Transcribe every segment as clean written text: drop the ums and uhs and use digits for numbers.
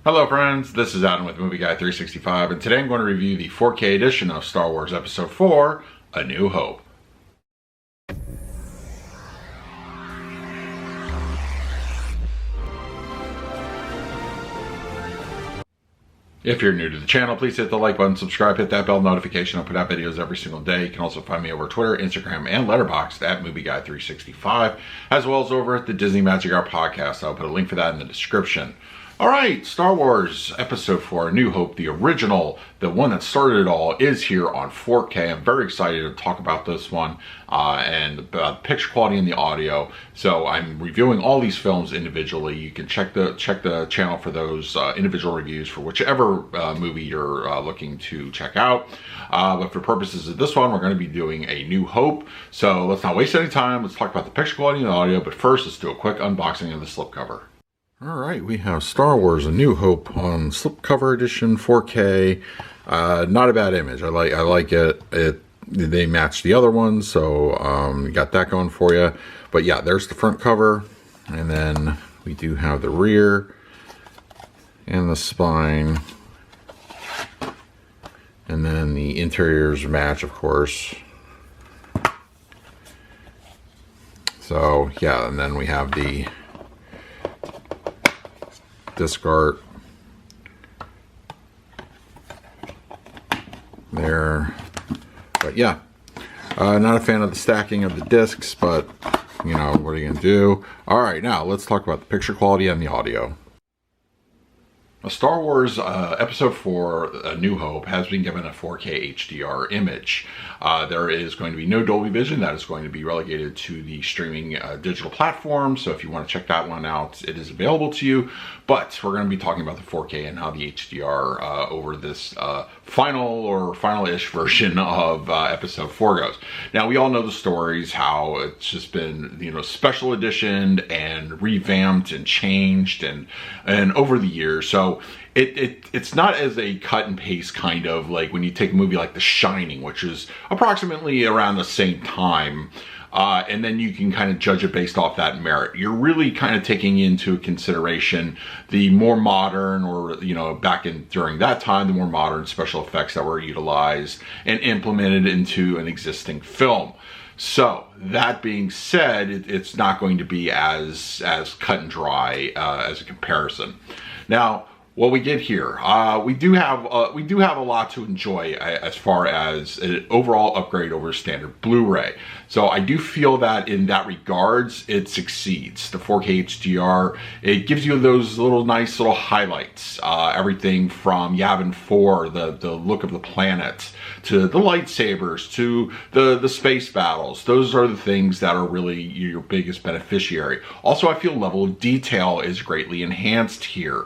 Hello friends, this is Adam with Movie Guy 365, and today I'm going to review the 4K edition of Star Wars Episode 4, A New Hope. If you're new to the channel, please hit the like button, subscribe, hit that bell notification. I put out videos every single day. You can also find me over Twitter, Instagram, and Letterboxd at Movie Guy 365, as well as over at the Disney Magic Hour podcast. I'll put a link for that in the description. All right, Star Wars Episode 4, A New Hope, the original, the one that started it all, is here on 4K. I'm very excited to talk about this one and about the picture quality and the audio. So I'm reviewing all these films individually. You can check the channel for those individual reviews for whichever movie you're looking to check out. But for purposes of this one, we're going to be doing A New Hope. So let's not waste any time. Let's talk about the picture quality and the audio. But first, let's do a quick unboxing of the slipcover. All right, we have Star Wars: A New Hope on slipcover edition 4K. Not a bad image. I like it. They match the other ones, so you got that going for you. But yeah, there's the front cover, and then we do have the rear and the spine, and then the interiors match, of course. So yeah, and then we have the disc art there. But yeah, not a fan of the stacking of the discs, but you know, what are you gonna do? All right, now let's talk about the picture quality and the audio. Star Wars Episode 4, A New Hope, has been given a 4K HDR image. There is going to be no Dolby Vision. That is going to be relegated to the streaming digital platform. So if you want to check that one out, it is available to you. But we're going to be talking about the 4K and how the HDR over this final or final-ish version of Episode 4 goes. Now, we all know the stories, how it's just been, you know, special editioned and revamped and changed and over the years. So it's not as a cut and paste kind of like when you take a movie like The Shining, which is approximately around the same time, and then you can kind of judge it based off that merit. You're really kind of taking into consideration the more modern, or you know, during that time, the more modern special effects that were utilized and implemented into an existing film. So that being said, it's not going to be as cut and dry as a comparison. Now, what we get here, we do have a lot to enjoy as far as an overall upgrade over standard Blu Ray. So I do feel that in that regards, it succeeds. The 4K HDR, it gives you those nice little highlights. Everything from Yavin 4, the look of the planet, to the lightsabers, to the space battles. Those are the things that are really your biggest beneficiary. Also, I feel level of detail is greatly enhanced here.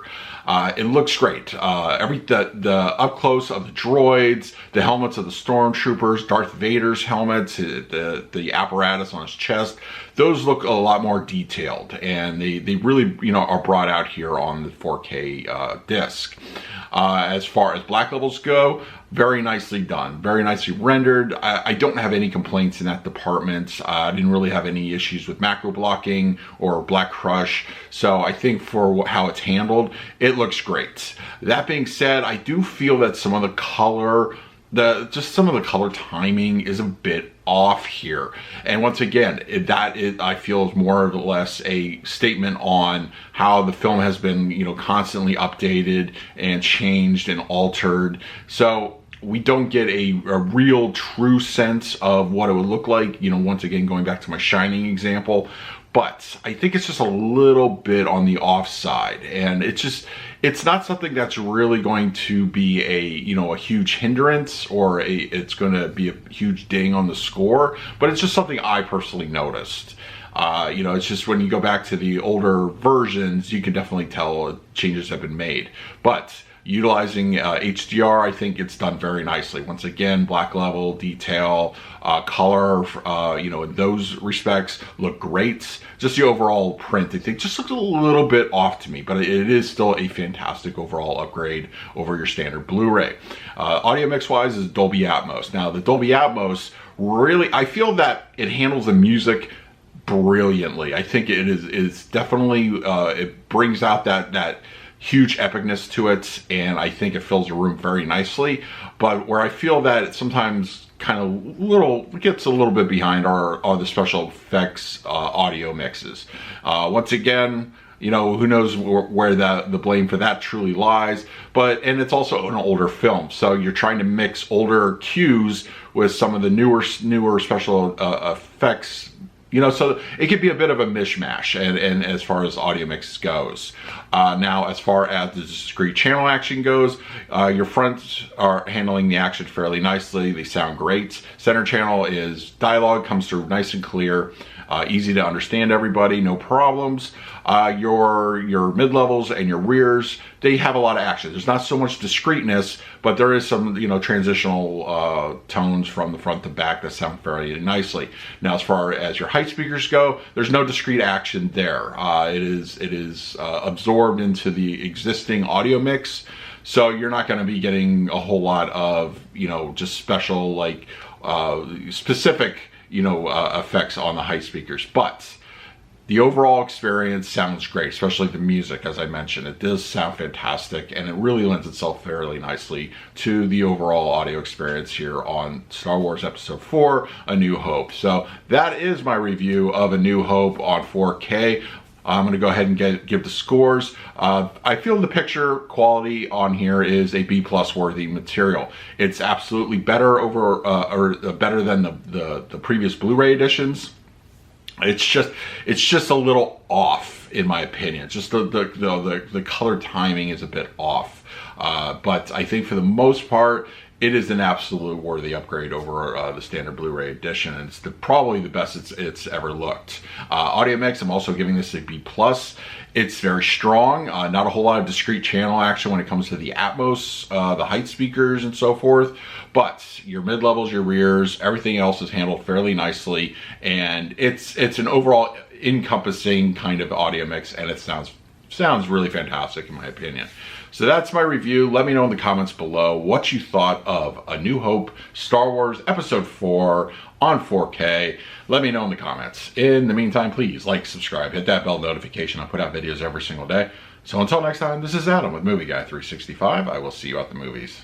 It looks great. The up close of the droids, the helmets of the stormtroopers, Darth Vader's helmets, the apparatus on his chest, those look a lot more detailed, and they really, you know, are brought out here on the 4K disc. As far as black levels go, very nicely done, very nicely rendered. I don't have any complaints in that department. I didn't really have any issues with macro blocking or black crush. So I think for how it's handled, it looks great. That being said, I do feel that some of the color, some of the color timing is a bit off here. And once again, I feel is more or less a statement on how the film has been, you know, constantly updated and changed and altered. So we don't get a real true sense of what it would look like, you know, once again, going back to my Shining example. But I think it's just a little bit on the offside, and it's not something that's really going to be a huge hindrance, or it's going to be a huge ding on the score, but it's just something I personally noticed. You know, it's just when you go back to the older versions, you can definitely tell changes have been made. But utilizing HDR, I think it's done very nicely. Once again, black level, detail, color, you know, in those respects look great. Just the overall print, I think, just looks a little bit off to me, but it is still a fantastic overall upgrade over your standard Blu Ray. Audio mix wise is Dolby Atmos. Now, the Dolby Atmos really, I feel that it handles the music brilliantly. I think it is definitely, it brings out that huge epicness to it, and I think it fills a room very nicely. But where I feel that it sometimes kind of gets a little bit behind are the special effects audio mixes. Once again, you know, who knows where the blame for that truly lies, and it's also an older film, so you're trying to mix older cues with some of the newer special effects, you know, so it could be a bit of a mishmash, and as far as audio mix goes. Now, as far as the discrete channel action goes, your fronts are handling the action fairly nicely. They sound great. Center channel is dialogue, comes through nice and clear, easy to understand everybody, no problems. Your mid-levels and your rears, they have a lot of action. There's not so much discreteness, but there is some, you know, transitional tones from the front to back that sound fairly nicely. Now, as far as your height speakers go, there's no discrete action there. It is absorbed into the existing audio mix, so you're not going to be getting a whole lot of, you know, just special, like specific, you know, effects on the height speakers. But the overall experience sounds great, especially the music, as I mentioned. It does sound fantastic, and it really lends itself fairly nicely to the overall audio experience here on Star Wars Episode 4, A New Hope. So that is my review of A New Hope on 4K. I'm going to go ahead and give the scores. I feel the picture quality on here is a B+ worthy material. It's absolutely better better than the previous Blu Ray editions. It's just a little off, in my opinion. Just the color timing is a bit off. But I think for the most part, it is an absolute worthy upgrade over the standard Blu Ray edition, and it's probably the best it's ever looked. Audio mix, I'm also giving this a B+. It's very strong, not a whole lot of discrete channel action when it comes to the Atmos, the height speakers and so forth, but your mid-levels, your rears, everything else is handled fairly nicely, and it's an overall encompassing kind of audio mix, and it sounds really fantastic in my opinion. So that's my review. Let me know in the comments below what you thought of A New Hope Star Wars Episode 4 on 4K. Let me know in the comments. In the meantime, please like, subscribe, hit that bell notification. I put out videos every single day. So until next time, this is Adam with Movie Guy 365. I will see you at the movies.